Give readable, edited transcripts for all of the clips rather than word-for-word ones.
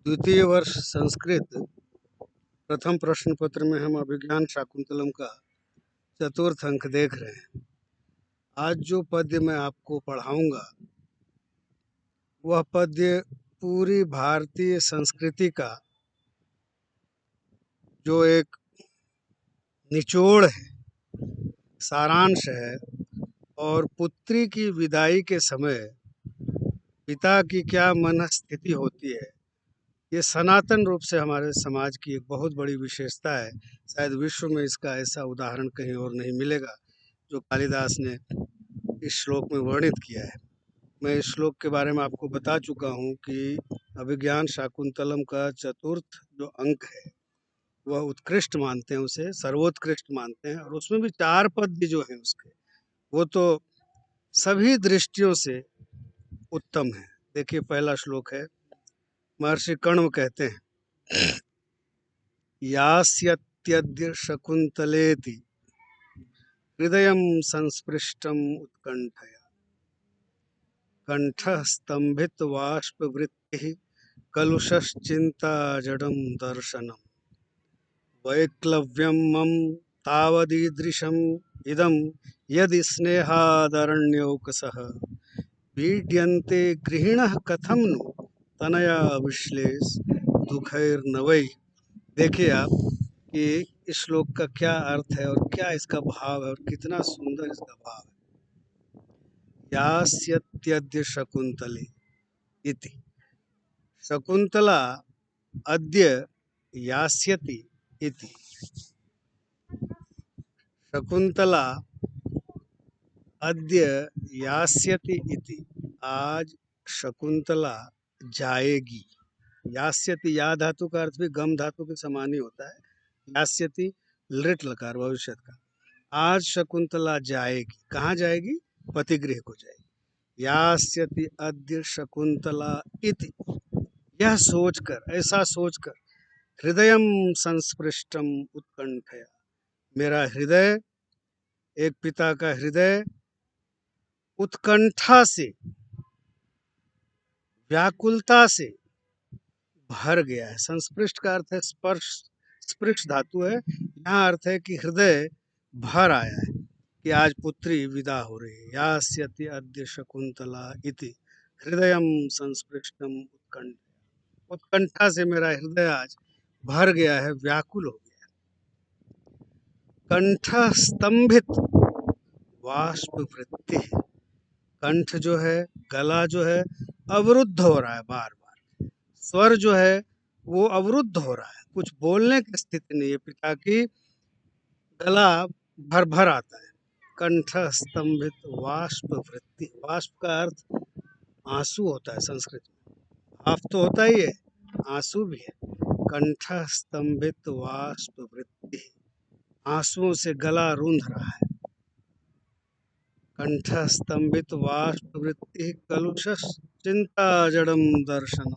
द्वितीय वर्ष संस्कृत प्रथम प्रश्न पत्र में हम अभिज्ञान शाकुंतलम का चतुर्थ अंक देख रहे हैं। आज जो पद्य मैं आपको पढ़ाऊंगा वह पद्य पूरी भारतीय संस्कृति का जो एक निचोड़ है, सारांश है। और पुत्री की विदाई के समय पिता की क्या मनस्थिति होती है, ये सनातन रूप से हमारे समाज की एक बहुत बड़ी विशेषता है। शायद विश्व में इसका ऐसा उदाहरण कहीं और नहीं मिलेगा जो कालिदास ने इस श्लोक में वर्णित किया है। मैं इस श्लोक के बारे में आपको बता चुका हूँ कि अभिज्ञान शाकुंतलम का चतुर्थ जो अंक है वह उत्कृष्ट मानते हैं, उसे सर्वोत्कृष्ट मानते हैं। और उसमें भी 4 पद्य जो हैं उसके, वो तो सभी दृष्टियों से उत्तम है। देखिए, पहला श्लोक है, महर्षि कण्व कहते हैं, यास्यत्यद्य शकुन्तलेति हृदयं संस्पृष्टम् उत्कण्ठया कंठः स्तम्भितवाष्पवृत्तिः कलुषश्चिन्ता जडं दर्शनम् वैक्लव्यं मम तावदीदृशम् इदं यदि स्नेहादरण्यौकसः पीड्यन्ते गृहिणः कथं नु तनया विश्लेष दुखैर्न वै। देखिए आप कि इस श्लोक का क्या अर्थ है और क्या इसका भाव है और कितना सुंदर इसका भाव है। यास्यत्यद्य शकुंतले इति, शकुंतला अद्य यास्यति इति, शकुंतला अद्य यास्यति इति, आज शकुंतला जाएगी। यास्यति, या धातु का अर्थ भी गम धातु के समान ही होता है। यास्यति लृट लकार भविष्य का। आज शकुंतला जाएगी। कहाँ जाएगी? पतिगृह को जाएगी। यास्यति अद्य शकुंतला इति, यह सोचकर, ऐसा सोचकर, हृदयम संस्पृष्टम उत्कंठया, मेरा हृदय, एक पिता का हृदय उत्कंठा से, व्याकुलता से भर गया है। संस्पृष्ट का अर्थ है स्पर्श, स्पृश धातु है। यहाँ अर्थ है कि हृदय भर आया है कि आज पुत्री विदा हो रही है। यास्यति अद्य शकुंतला इति हृदयम संस्पृष्टम उत्कंठ, उत्कंठा से मेरा हृदय आज भर गया है, व्याकुल हो गया है। कंठ स्तंभित वाष्पवृत्ति, कंठ जो है, गला जो है, अवरुद्ध हो रहा है। बार बार स्वर जो है वो अवरुद्ध हो रहा है, कुछ बोलने की स्थिति नहीं है। पिता की गला भर भर आता है। कंठ स्तंभित वाष्पवृत्ति, वाष्प का अर्थ आंसू होता है संस्कृत में। भाव तो होता ही है, आंसू भी है। कंठ स्तंभित वाष्पवृत्ति, आंसुओं से गला रूंध रहा है। कंठ स्तंभित वाष्पवृत्ति कलुष चिंता जड़म दर्शनम,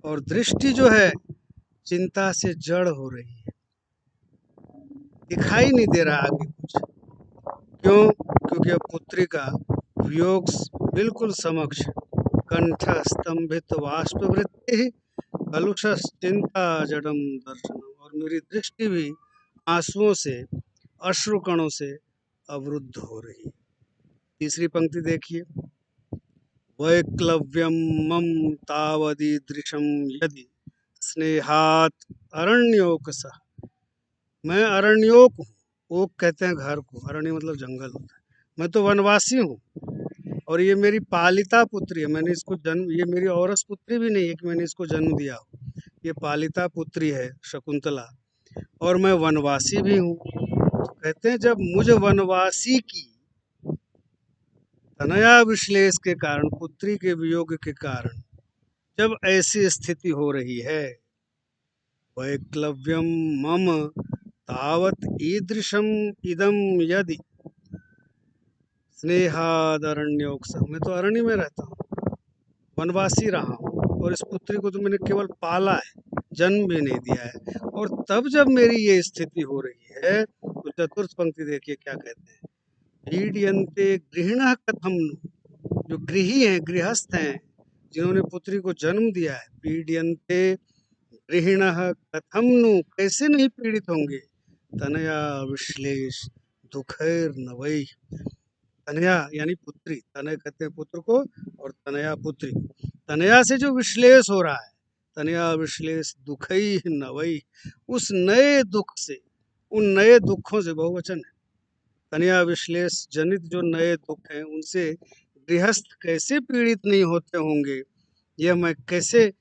और दृष्टि जो है चिंता से जड़ हो रही है, दिखाई नहीं दे रहा आगे कुछ। क्यों? क्योंकि अब पुत्री का वियोग बिल्कुल समक्ष। कंठ स्तंभित वाष्पवृत्ति कलुष चिंता जड़म दर्शनम, और मेरी दृष्टि भी आंसुओं से, अश्रुकणों से अवरुद्ध हो रही है। तीसरी पंक्ति देखिए, वैक्लव्यम मम तावदीदृशम यदि स्नेहात अरण्योकसः, मैं अरण्योक हूँ। ओक कहते हैं घर को, अरण्य मतलब जंगल होता है। मैं तो वनवासी हूँ और ये मेरी पालिता पुत्री है। मैंने इसको जन्म, ये मेरी औरस पुत्री भी नहीं है कि मैंने इसको जन्म दिया हो। ये पालिता पुत्री है शकुंतला, और मैं वनवासी भी हूँ। तो कहते हैं जब मुझे वनवासी की तनया विश्लेष के कारण, पुत्री के वियोग के कारण जब ऐसी स्थिति हो रही है, वैक्लव्यम मम तावत ईदृशम इदम यदि स्नेहादरण्योक्स, मैं तो अरण्य में रहता हूँ, वनवासी रहा हूँ, और इस पुत्री को तो मैंने केवल पाला है, जन्म भी नहीं दिया है। और तब जब मेरी ये स्थिति हो रही है, तो चतुर्थ पंक्ति देखिए क्या कहते हैं, पीड्यन्ते गृहिणः कथम नु, जो गृही हैं, गृहस्थ हैं, जिन्होंने पुत्री को जन्म दिया है। पीड्यन्ते गृहिणः कथम नु, कैसे नहीं पीड़ित होंगे। तनया विश्लेष दुखैर्नवै। तनया यानी पुत्री, तनय कहते हैं पुत्र को, और तनया पुत्री। तनया से जो विश्लेष हो रहा है, तनया विश्लेष दुखई नवई, उस नए दुख से, उन नए दुखों से, बहुवचन है, तनया विश्लेष जनित जो नए दुख हैं उनसे गृहस्थ कैसे पीड़ित नहीं होते होंगे, यह मैं कैसे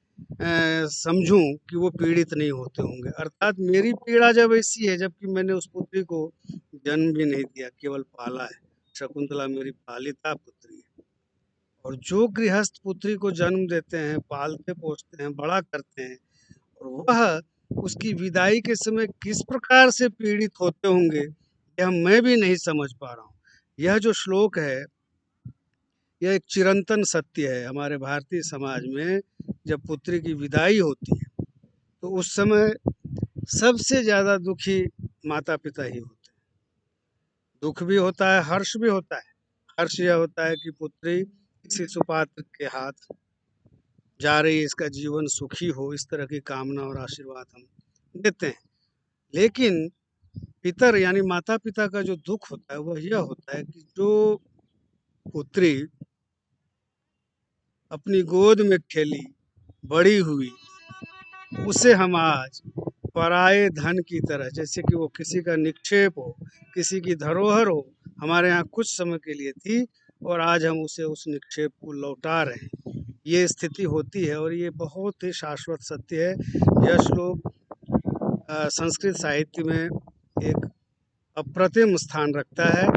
समझूं कि वो पीड़ित नहीं होते होंगे। अर्थात मेरी पीड़ा जब ऐसी है, जबकि मैंने उस पुत्री को जन्म भी नहीं दिया, केवल पाला है। शकुंतला मेरी पालिता पुत्री है। और जो गृहस्थ पुत्री को जन्म देते हैं, पालते पोसते हैं, बड़ा करते हैं, और वह उसकी विदाई के समय किस प्रकार से पीड़ित होते होंगे, यह मैं भी नहीं समझ पा रहा हूँ। यह जो श्लोक है, यह एक चिरंतन सत्य है। हमारे भारतीय समाज में जब पुत्री की विदाई होती है, तो उस समय सबसे ज्यादा दुखी माता पिता ही होते हैं। दुख भी होता है, हर्ष भी होता है। हर्ष यह होता है कि पुत्री किसी सुपात्र के हाथ जा रही है, इसका जीवन सुखी हो, इस तरह की कामना और आशीर्वाद हम देते हैं। लेकिन पितर यानी माता पिता का जो दुख होता है वह यह होता है कि जो पुत्री अपनी गोद में खेली बड़ी हुई, उसे हम आज पराये धन की तरह, जैसे कि वो किसी का निक्षेप हो, किसी की धरोहर हो, हमारे यहाँ कुछ समय के लिए थी और आज हम उसे, उस निक्षेप को लौटा रहे हैं। ये स्थिति होती है और ये बहुत ही शाश्वत सत्य है। यह श्लोक संस्कृत साहित्य में एक अप्रतिम स्थान रखता है।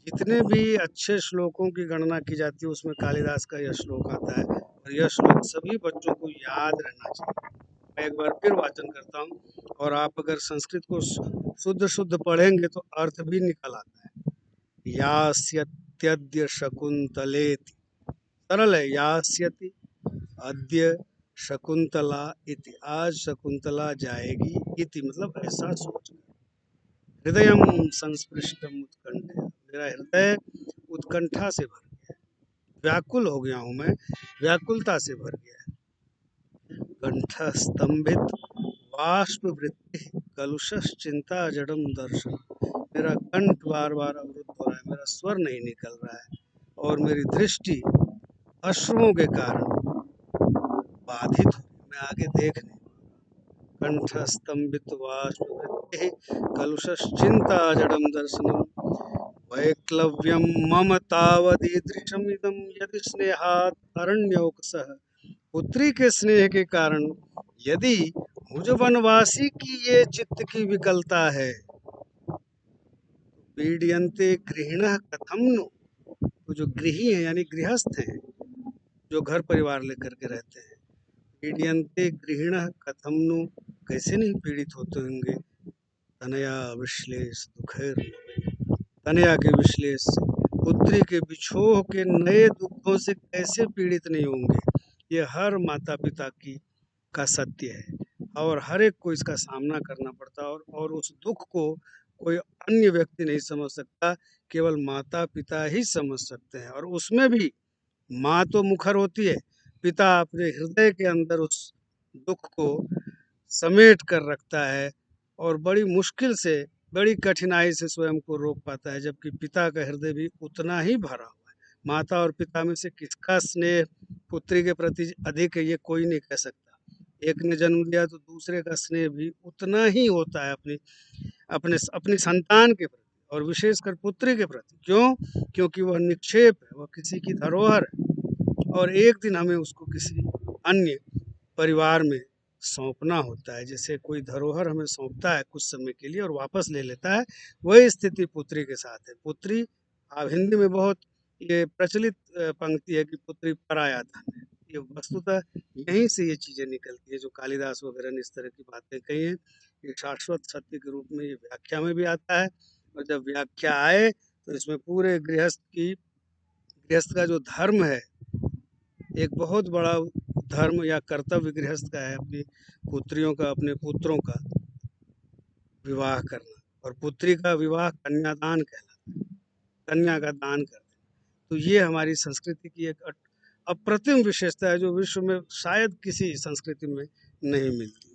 जितने भी अच्छे श्लोकों की गणना की जाती है उसमें कालिदास का यह श्लोक आता है, और यह श्लोक सभी बच्चों को याद रहना चाहिए। मैं एक बार फिर वाचन करता हूँ, और आप अगर संस्कृत को शुद्ध शुद्ध पढ़ेंगे तो अर्थ भी निकल आता है। यास्यत्यद्य शकुंतलेति, सरल है, यास्यति अद्य शकुंतला इति, आज शकुंतला जाएगी, इति मतलब ऐसा सोच। हृदयम संस्पृष्टम उत्कंठा, मेरा हृदय उत्कंठा से भर गया है, व्याकुल हो गया हूँ मैं, व्याकुलता से भर गया है। कंठ स्तंभित बाष्प वृत्ति कलुष चिंता जड़म दर्शन, मेरा कंठ बार बार अवरुद्ध हो रहा है, मेरा स्वर नहीं निकल रहा है, और मेरी दृष्टि अश्रुओं के कारण बाधित हो, मैं आगे देख नहीं। कंठ स्तंभित बाष्प वृत्ति कलुष चिंता जड़म दर्शनम वैक्लव्यम मम तावदीदृशम इदम यदि स्नेहात् अरण्योकसः, पुत्री के स्नेह के कारण यदि मुझ वनवासी की ये चित्त की विकलता है, पीड्यन्ते गृहिणः कथम नु, तो जो गृही हैं यानी गृहस्थ हैं, जो घर परिवार लेकर के रहते हैं, पीड्यन्ते गृहिणः कथम नु, कैसे नहीं पीड़ित होते होंगे। तनया विश्लेष दुखैर, तनया के विश्लेष से, पुत्री के बिछोह के नए दुखों से कैसे पीड़ित नहीं होंगे। ये हर माता पिता की का सत्य है, और हर एक को इसका सामना करना पड़ता है, और उस दुख को कोई अन्य व्यक्ति नहीं समझ सकता, केवल माता पिता ही समझ सकते हैं। और उसमें भी माँ तो मुखर होती है, पिता अपने हृदय के अंदर उस दुख को समेट कर रखता है, और बड़ी मुश्किल से, बड़ी कठिनाई से स्वयं को रोक पाता है, जबकि पिता का हृदय भी उतना ही भरा हुआ है। माता और पिता में से किसका स्नेह पुत्री के प्रति अधिक है, ये कोई नहीं कह सकता। एक ने जन्म दिया तो दूसरे का स्नेह भी उतना ही होता है अपनी अपने अपनी संतान के प्रति, और विशेषकर पुत्री के प्रति। क्यों? क्योंकि वह निक्षेप है, वह किसी की धरोहर है, और एक दिन हमें उसको किसी अन्य परिवार में सौंपना होता है। जैसे कोई धरोहर हमें सौंपता है कुछ समय के लिए और वापस ले लेता है, वही स्थिति पुत्री के साथ है। पुत्री, अब हिंदी में बहुत ये प्रचलित पंक्ति है कि पुत्री पराया धन है। ये वस्तुतः यहीं से ये चीजें निकलती है, जो कालिदास वगैरह ने इस तरह की बातें कही हैं। ये शाश्वत सत्य के रूप में ये व्याख्या में भी आता है, और जब व्याख्या आए तो इसमें पूरे गृहस्थ का जो धर्म है, एक बहुत बड़ा धर्म या कर्तव्य गृहस्थ का है, अपनी पुत्रियों का, अपने पुत्रों का विवाह करना, और पुत्री का विवाह कन्यादान कहलाता है, कन्या का दान कर देना। तो ये हमारी संस्कृति की एक अप्रतिम विशेषता है जो विश्व में शायद किसी संस्कृति में नहीं मिलती।